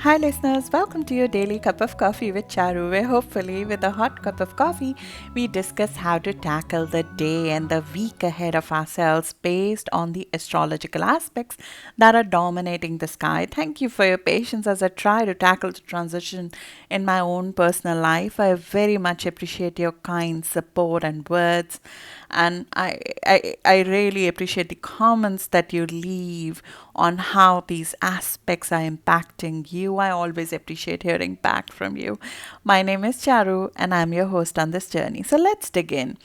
Hi listeners, welcome to your daily cup of coffee with Charu, where hopefully with a hot cup of coffee, we discuss how to tackle the day and the week ahead of ourselves based on the astrological aspects that are dominating the sky. Thank you for your patience as I try to tackle the transition in my own personal life. I very much appreciate your kind support and words, and I really appreciate the comments that you leave on how these aspects are impacting you. I always appreciate hearing back from you. My name is Charu and I'm your host on this journey. So let's dig in.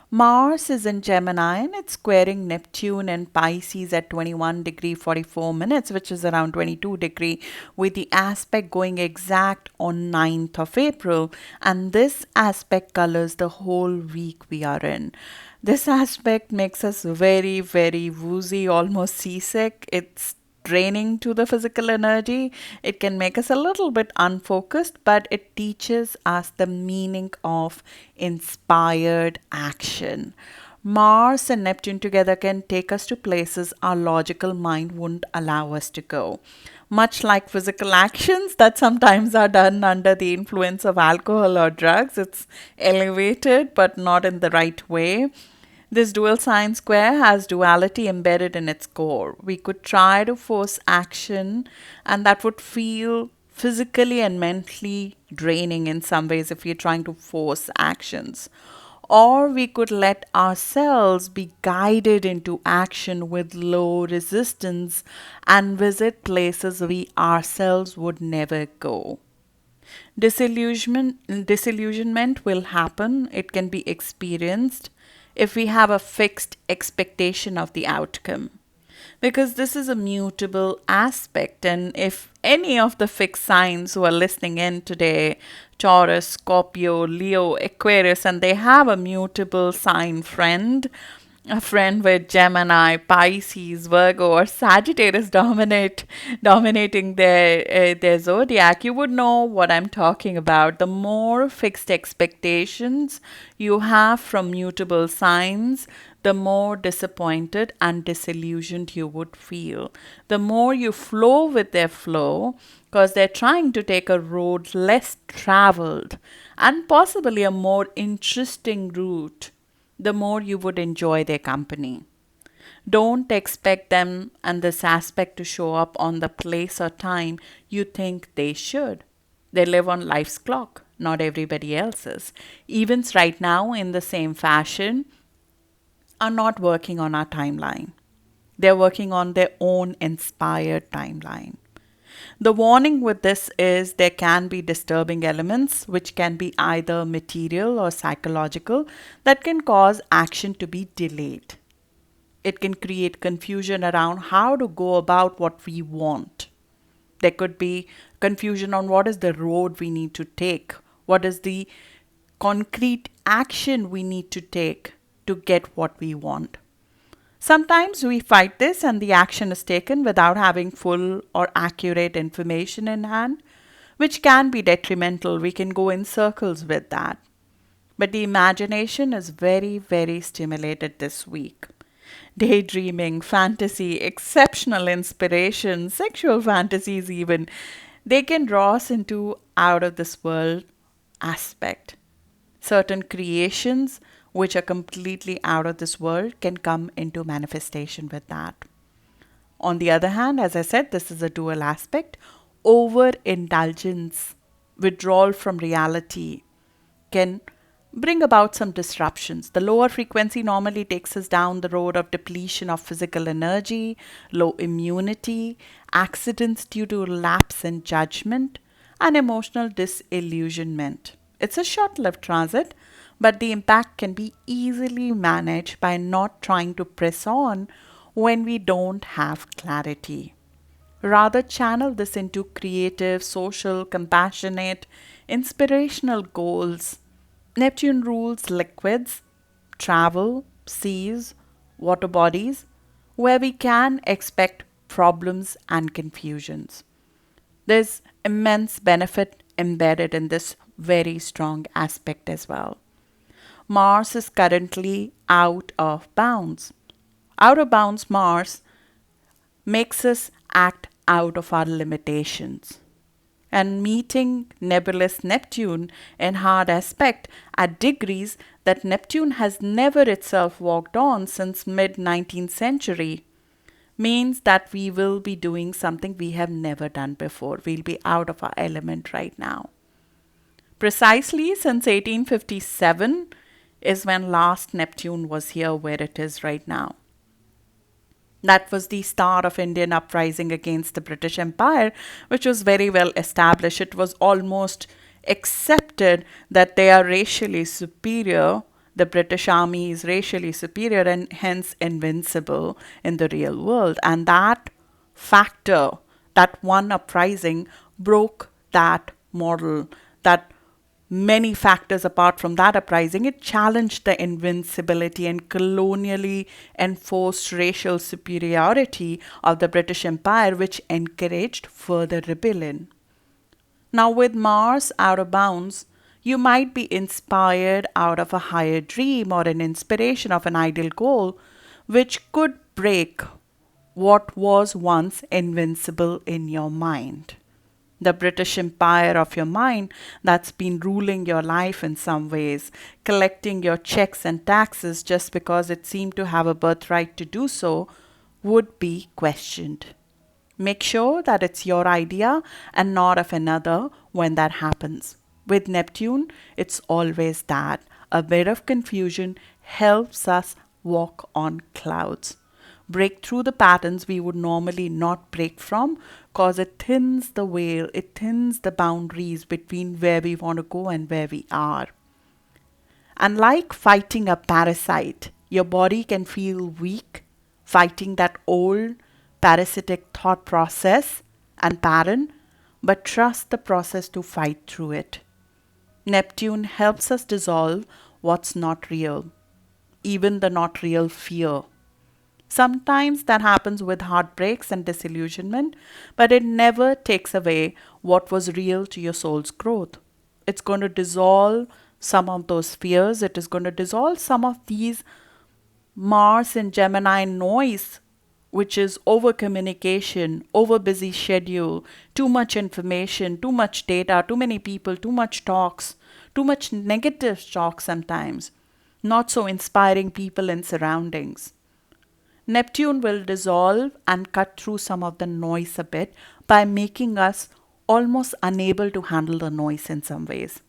Mars is in Gemini and it's squaring Neptune and Pisces at 21 degree 44 minutes, which is around 22 degree, with the aspect going exact on 9th of April. And this aspect colors the whole week we are in. This aspect makes us very, very woozy, almost seasick. It's draining to the physical energy. It can make us a little bit unfocused, but it teaches us the meaning of inspired action. Mars and Neptune together can take us to places our logical mind wouldn't allow us to go. Much like physical actions that sometimes are done under the influence of alcohol or drugs, it's elevated but not in the right way. This dual sign square has duality embedded in its core. We could try to force action, and that would feel physically and mentally draining in some ways if we're trying to force actions. Or we could let ourselves be guided into action with low resistance and visit places we ourselves would never go. Disillusionment will happen. It can be experienced if we have a fixed expectation of the outcome. Because this is a mutable aspect, and if any of the fixed signs who are listening in today, Taurus, Scorpio, Leo, Aquarius, and they have a mutable sign friend, a friend with Gemini, Pisces, Virgo, or Sagittarius dominating their zodiac, you would know what I'm talking about. The more fixed expectations you have from mutable signs, the more disappointed and disillusioned you would feel. The more you flow with their flow, because they're trying to take a road less traveled and possibly a more interesting route, the more you would enjoy their company. Don't expect them and this aspect to show up on the place or time you think they should. They live on life's clock, not everybody else's. Events right now, in the same fashion, are not working on our timeline. They're working on their own inspired timeline. The warning with this is there can be disturbing elements, which can be either material or psychological, that can cause action to be delayed. It can create confusion around how to go about what we want. There could be confusion on what is the road we need to take, what is the concrete action we need to take to get what we want. Sometimes we fight this and the action is taken without having full or accurate information in hand, which can be detrimental. We can go in circles with that. But the imagination is very, very stimulated this week. Daydreaming, fantasy, exceptional inspiration, sexual fantasies, even, they can draw us into out of this world aspect. Certain creations which are completely out of this world can come into manifestation with that. On the other hand, as I said, this is a dual aspect. Overindulgence, withdrawal from reality, can bring about some disruptions. The lower frequency normally takes us down the road of depletion of physical energy, low immunity, accidents due to lapse in judgment, and emotional disillusionment. It's a short lived transit, but the impact can be easily managed by not trying to press on when we don't have clarity. Rather, channel this into creative, social, compassionate, inspirational goals. Neptune rules liquids, travel, seas, water bodies, where we can expect problems and confusions. There's immense benefit embedded in this very strong aspect as well. Mars is currently out of bounds. Out of bounds Mars makes us act out of our limitations. and meeting nebulous Neptune in hard aspect at degrees that Neptune has never itself walked on since mid-19th century means that we will be doing something we have never done before. We'll be out of our element right now. Precisely since 1857 is when last Neptune was here where it is right now. That was the start of Indian uprising against the British Empire, which was very well established. It was almost accepted that they are racially superior. The British army is racially superior and hence invincible in the real world. And that factor, that one uprising, broke that model, that many factors apart from that uprising, it challenged the invincibility and colonially enforced racial superiority of the British Empire, which encouraged further rebellion. Now, with Mars out of bounds, you might be inspired out of a higher dream or an inspiration of an ideal goal, which could break what was once invincible in your mind. The British Empire of your mind that's been ruling your life in some ways, collecting your checks and taxes just because it seemed to have a birthright to do so, would be questioned. Make sure that it's your idea and not of another when that happens. With Neptune, it's always that. A bit of confusion helps us walk on clouds. Break through the patterns we would normally not break from, because it thins the veil, it thins the boundaries between where we want to go and where we are. And like fighting a parasite, your body can feel weak fighting that old parasitic thought process and pattern, but trust the process to fight through it. Neptune helps us dissolve what's not real, even the not real fear. Sometimes that happens with heartbreaks and disillusionment, but it never takes away what was real to your soul's growth. It's going to dissolve some of those fears. It is going to dissolve some of these Mars and Gemini noise, which is over communication, over busy schedule, too much information, too much data, too many people, too much talks, too much negative talk sometimes, not so inspiring people and surroundings. Neptune will dissolve and cut through some of the noise a bit by making us almost unable to handle the noise in some ways.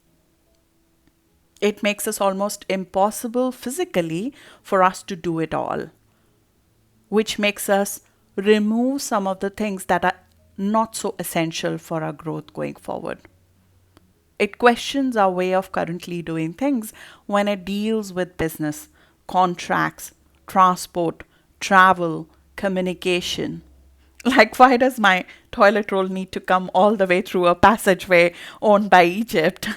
It makes us almost impossible physically for us to do it all, which makes us remove some of the things that are not so essential for our growth going forward. It questions our way of currently doing things when it deals with business, contracts, transport, travel, communication. Like, why does my toilet roll need to come all the way through a passageway owned by Egypt?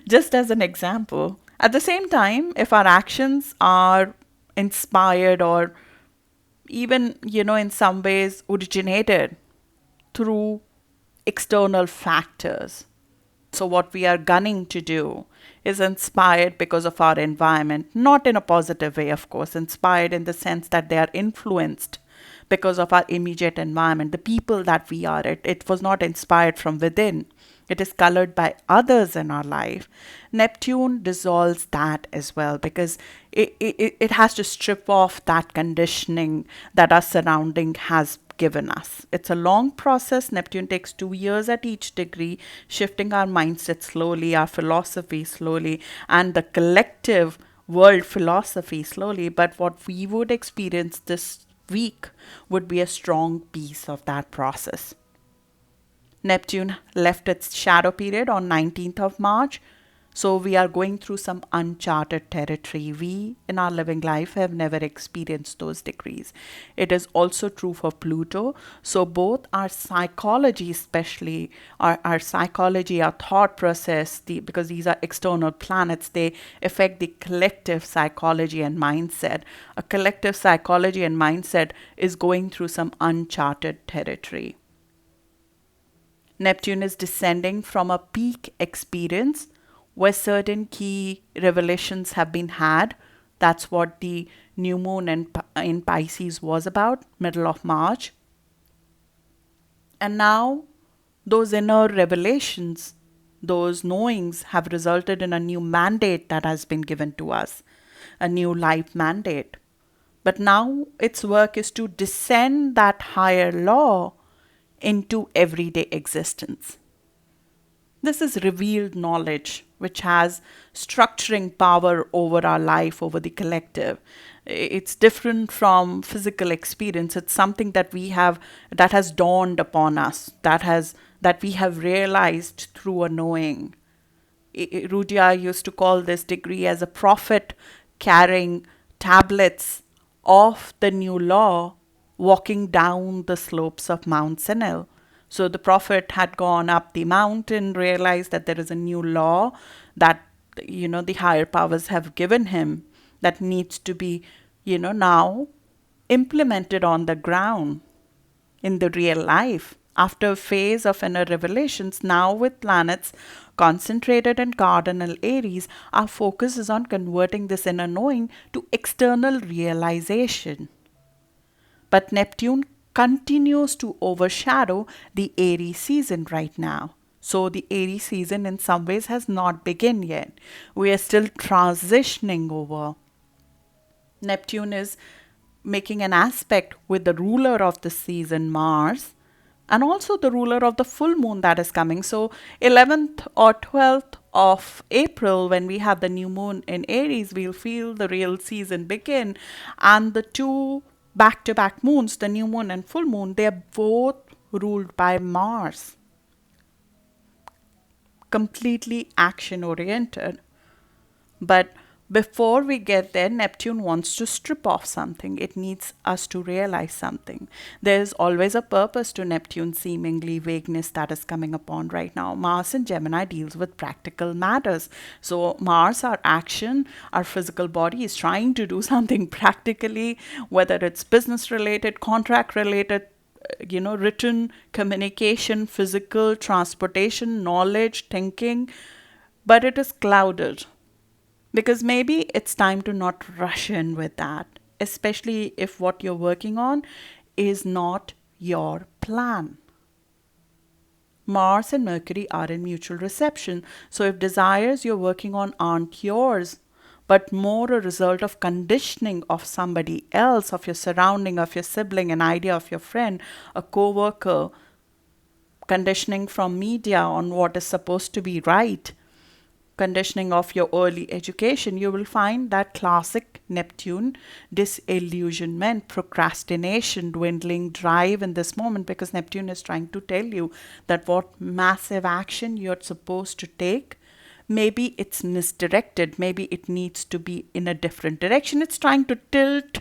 Just as an example. At the same time, if our actions are inspired or even, in some ways originated through external factors. So what we are gunning to do is inspired because of our environment, not in a positive way, of course, inspired in the sense that they are influenced because of our immediate environment, the people that we are. It was not inspired from within. It is colored by others in our life. Neptune dissolves that as well because it has to strip off that conditioning that our surrounding has given us. It's a long process. Neptune takes 2 years at each degree, shifting our mindset slowly, our philosophy slowly, and the collective world philosophy slowly. But what we would experience this week would be a strong piece of that process. Neptune left its shadow period on 19th of March. So we are going through some uncharted territory. We in our living life have never experienced those degrees. It is also true for Pluto. So both our psychology, especially our psychology, our thought process, because these are external planets, they affect the collective psychology and mindset. A collective psychology and mindset is going through some uncharted territory. Neptune is descending from a peak experience where certain key revelations have been had. That's what the new moon in Pisces was about, middle of March. And now Those inner revelations, those knowings have resulted in a new mandate that has been given to us, a new life mandate. But now its work is to descend that higher law into everyday existence. This is revealed knowledge, which has structuring power over our life, over the collective. It's different from physical experience. It's something that that has dawned upon us, that we have realized through a knowing. Rudyard used to call this degree as a prophet carrying tablets of the new law, walking down the slopes of Mount Sinai. So the prophet had gone up the mountain, realized that there is a new law that, the higher powers have given him that needs to be, now implemented on the ground in the real life. After a phase of inner revelations, now with planets concentrated in cardinal Aries, our focus is on converting this inner knowing to external realization. But Neptune continues to overshadow the Aries season right now. So the Aries season in some ways has not begun yet. We are still transitioning over. Neptune is making an aspect with the ruler of the season, Mars, and also the ruler of the full moon that is coming. So 11th or 12th of April, when we have the new moon in Aries, we'll feel the real season begin. And the two back-to-back moons, the new moon and full moon, they are both ruled by Mars. Completely action-oriented. But before we get there, Neptune wants to strip off something. It needs us to realize something. There's always a purpose to Neptune's seemingly vagueness that is coming upon right now. Mars in Gemini deals with practical matters. So Mars, our action, our physical body, is trying to do something practically, whether it's business related, contract related, written communication, physical, transportation, knowledge, thinking, but it is clouded. Because maybe it's time to not rush in with that, especially if what you're working on is not your plan. Mars and Mercury are in mutual reception. So if desires you're working on aren't yours, but more a result of conditioning of somebody else, of your surrounding, of your sibling, an idea of your friend, a co-worker, conditioning from media on what is supposed to be right, conditioning of your early education, you will find that classic Neptune disillusionment, procrastination, dwindling drive in this moment, because Neptune is trying to tell you that what massive action you're supposed to take, maybe it's misdirected, maybe it needs to be in a different direction. It's trying to tilt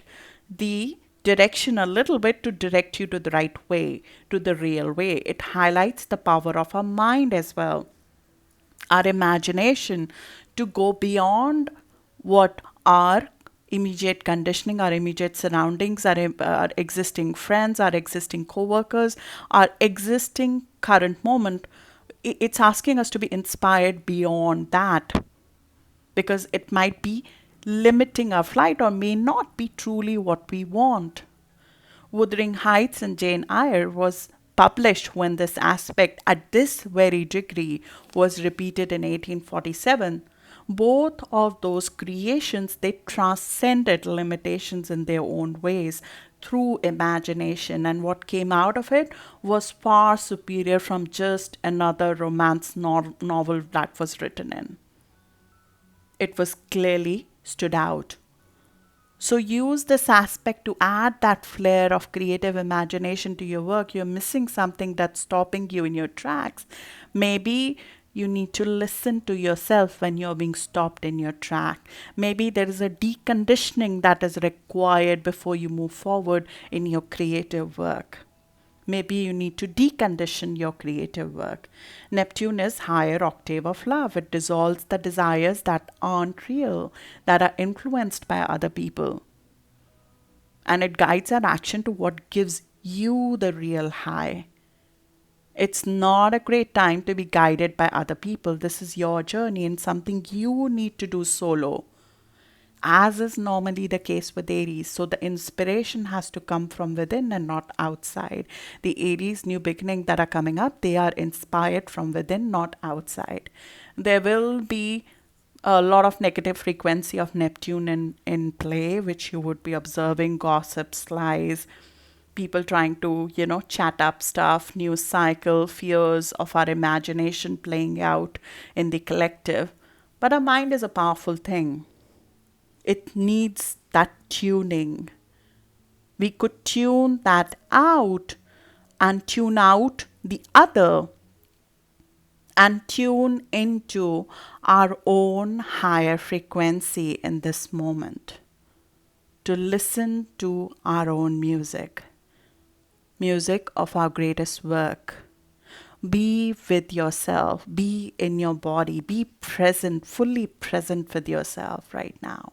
the direction a little bit to direct you to the right way, to the real way. It highlights the power of our mind as well, our imagination, to go beyond what our immediate conditioning, our immediate surroundings, our existing friends, our existing co-workers, our existing current moment. It's asking us to be inspired beyond that, because it might be limiting our flight or may not be truly what we want. Wuthering Heights and Jane Eyre was published when this aspect at this very degree was repeated in 1847. Both of those creations, they transcended limitations in their own ways through imagination, and what came out of it was far superior from just another romance novel that was written in. It was clearly stood out. So use this aspect to add that flair of creative imagination to your work. You're missing something that's stopping you in your tracks. Maybe you need to listen to yourself when you're being stopped in your track. Maybe there is a deconditioning that is required before you move forward in your creative work. Maybe you need to decondition your creative work. Neptune is higher octave of love. It dissolves the desires that aren't real, that are influenced by other people. And it guides our action to what gives you the real high. It's not a great time to be guided by other people. This is your journey and something you need to do solo. as is normally the case with Aries. So the inspiration has to come from within and not outside. The Aries new beginning that are coming up, they are inspired from within, not outside. There will be a lot of negative frequency of Neptune in play, which you would be observing, gossips, lies, people trying to, chat up stuff, news cycle, fears of our imagination playing out in the collective. But our mind is a powerful thing. It needs that tuning. We could tune that out and tune out the other and tune into our own higher frequency in this moment. To listen to our own music of our greatest work. Be with yourself, be in your body, be present, fully present with yourself right now.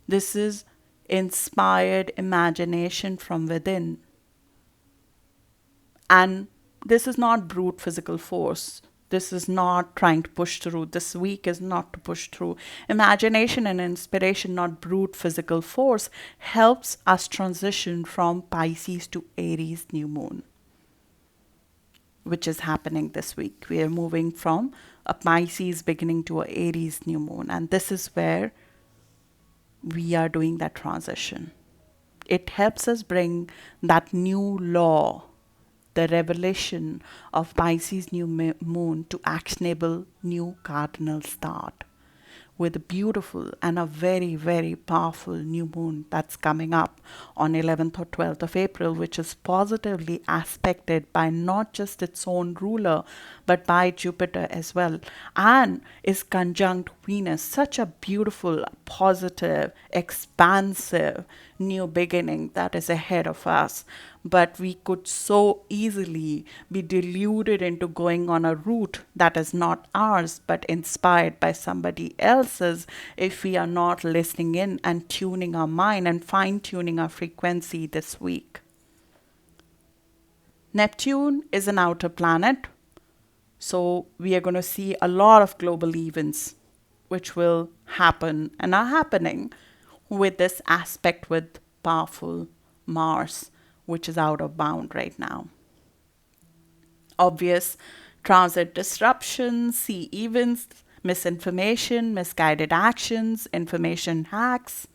This is inspired imagination from within. And this is not brute physical force. This is not trying to push through. This week is not to push through. Imagination and inspiration, not brute physical force, helps us transition from Pisces to Aries new moon, which is happening this week. We are moving from a Pisces beginning to a Aries new moon. And this is where we are doing that transition. It helps us bring that new law, the revelation of Pisces new moon, to actionable new cardinal start with a beautiful and a very, very powerful new moon that's coming up on 11th or 12th of April, which is positively aspected by not just its own ruler, but by Jupiter as well, and is conjunct Venus. Such a beautiful, positive, expansive new beginning that is ahead of us. But we could so easily be deluded into going on a route that is not ours, but inspired by somebody else's, if we are not listening in and tuning our mind and fine-tuning our frequency this week. Neptune is an outer planet, so we are going to see a lot of global events which will happen and are happening with this aspect with powerful Mars, which is out of bound right now. Obvious transit disruptions, sea events, misinformation, misguided actions, information hacks,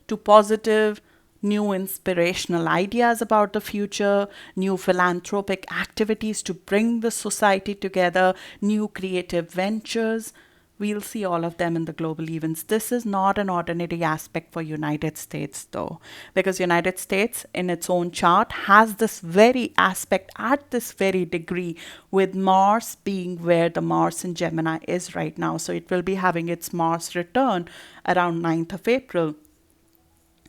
to positive, new inspirational ideas about the future, new philanthropic activities to bring the society together, new creative ventures. We'll see all of them in the global events. This is not an ordinary aspect for United States though, because United States in its own chart has this very aspect at this very degree, with Mars being where the Mars in Gemini is right now. So it will be having its Mars return around 9th of April.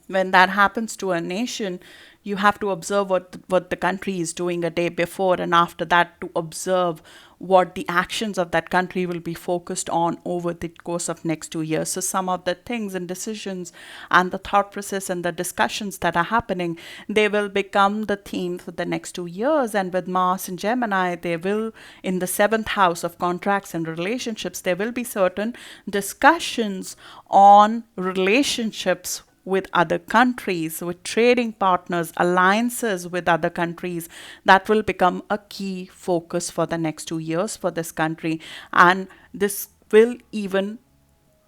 When that happens to a nation, you have to observe what the country is doing a day before, and after that to observe what the actions of that country will be focused on over the course of next 2 years. So some of the things and decisions and the thought process and the discussions that are happening, they will become the theme for the next 2 years. And with Mars and Gemini, they will, in the 7th house of contracts and relationships, there will be certain discussions on relationships with other countries, with trading partners, alliances with other countries. That will become a key focus for the next 2 years for this country. And this will even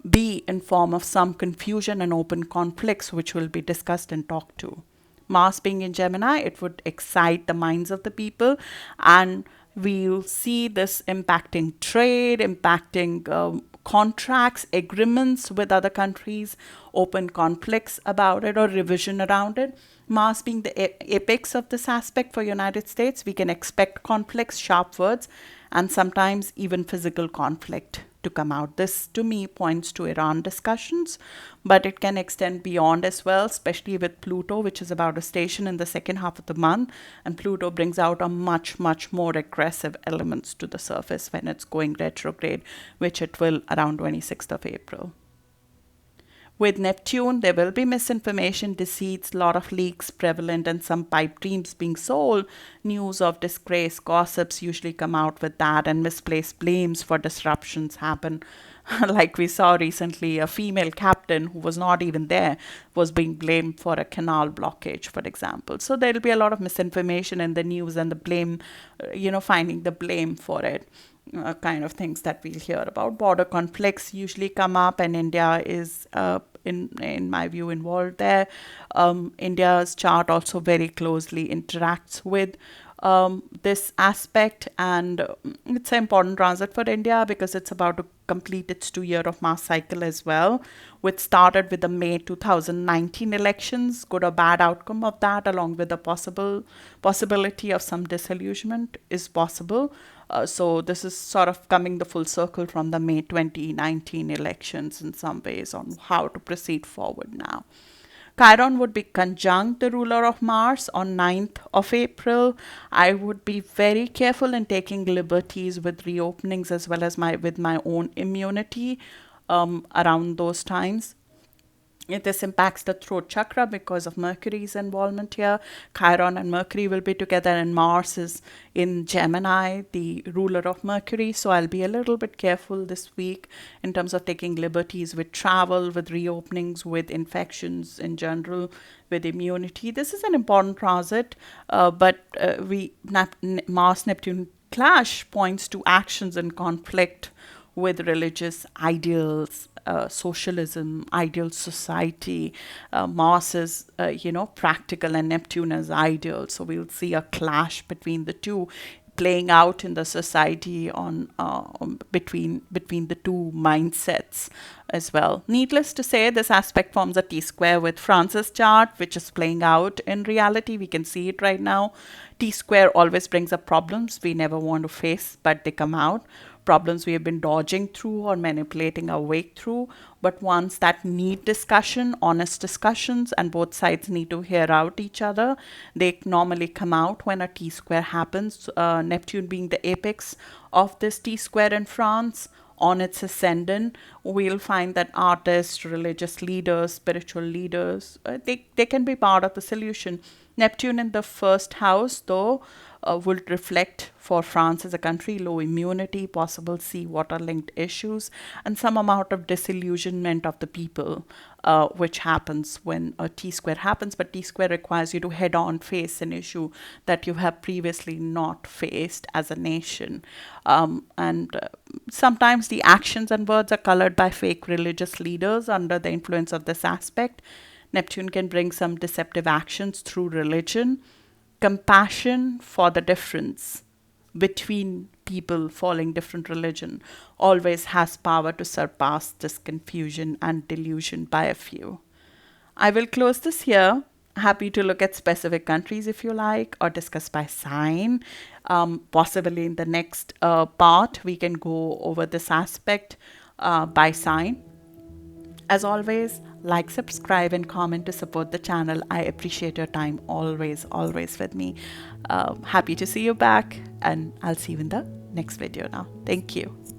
be in form of some confusion and open conflicts, which will be discussed and talked to. Mars being in Gemini, it would excite the minds of the people, and we'll see this impacting trade, impacting contracts, agreements with other countries, open conflicts about it or revision around it. Mars being the apex of this aspect for United States, we can expect conflicts, sharp words, and sometimes even physical conflict to come out. This to me points to Iran discussions, but it can extend beyond as well, especially with Pluto, which is about a station in the second half of the month. And Pluto brings out a much, much more aggressive elements to the surface when it's going retrograde, which it will around 26th of April. With Neptune, there will be misinformation, deceits, lot of leaks prevalent, and some pipe dreams being sold. News of disgrace, gossips usually come out with that, and misplaced blames for disruptions happen Like we saw recently, a female captain who was not even there was being blamed for a canal blockage, for example. So there'll be a lot of misinformation in the news and the blame, finding the blame for it. Kind of things that we'll hear about. Border conflicts usually come up, and India is, in my view, involved there. India's chart also very closely interacts with this aspect, and it's an important transit for India because it's about to complete its 2 year of Mars cycle as well, which started with the May 2019 elections. Good or bad outcome of that, along with the possibility of some disillusionment, is possible. So this is sort of coming the full circle from the May 2019 elections in some ways on how to proceed forward now. Chiron would be conjunct the ruler of Mars on 9th of April. I would be very careful in taking liberties with reopenings as well as with my own immunity around those times. This impacts the throat chakra because of Mercury's involvement here. Chiron and Mercury will be together, and Mars is in Gemini, the ruler of Mercury. So I'll be a little bit careful this week in terms of taking liberties with travel, with reopenings, with infections in general, with immunity. This is an important transit, but Mars-Neptune clash points to actions in conflict with religious ideals, socialism, ideal society. Mars is, practical, and Neptune is ideal. So we'll see a clash between the two playing out in the society between the two mindsets as well. Needless to say, this aspect forms a T-square with Francis' chart, which is playing out in reality. We can see it right now. T-square always brings up problems we never want to face, but they come out. Problems we have been dodging through or manipulating our way through, but ones that need discussion, honest discussions, and both sides need to hear out each other. They normally come out when a T-square happens, Neptune being the apex of this T-square in France. On its ascendant, we'll find that artists, religious leaders, spiritual leaders, they can be part of the solution. Neptune in the first house, though, will reflect for France as a country low immunity, possible sea water linked issues, and some amount of disillusionment of the people, which happens when a T-square happens. But T-square requires you to head on face an issue that you have previously not faced as a nation. Sometimes the actions and words are colored by fake religious leaders under the influence of this aspect. Neptune can bring some deceptive actions through religion. Compassion for the difference between people following different religion always has power to surpass this confusion and delusion by a few. I will close this here. Happy to look at specific countries if you like, or discuss by sign. Possibly in the next part, we can go over this aspect by sign. As always, like, subscribe, and comment to support the channel. I appreciate your time always with me. Happy to see you back, and I'll see you in the next video now. Thank you.